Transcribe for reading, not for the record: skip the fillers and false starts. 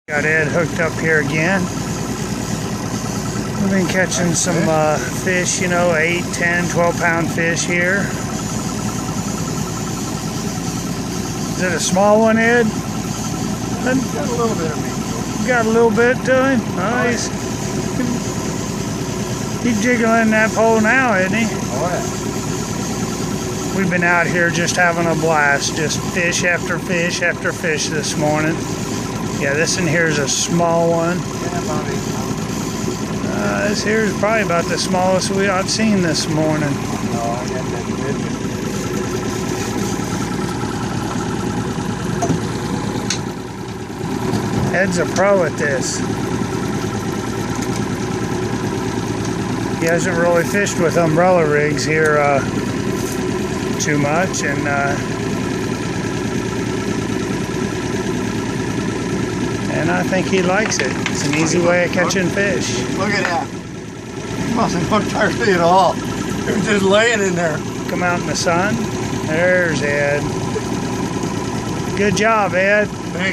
Got Ed hooked up here again. We've been catching some fish, 8, 10, 12-pound fish here. Is it a small one, Ed? Got a little bit of meat. Got a little bit to him? Oh, he's jiggling that pole now, isn't he? Oh, yeah. We've been out here just having a blast, just fish after fish after fish this morning. Yeah, this in here is a small one. Yeah, about 8 pounds. This here is probably about the smallest I've seen this morning. No, I got that big. Ed's a pro at this. He hasn't really fished with umbrella rigs here too much, and I think he likes it. It's an easy way of catching fish. Look at that. He wasn't hooked hardly at all. He was just laying in there. Come out in the sun. There's Ed. Good job, Ed. Thank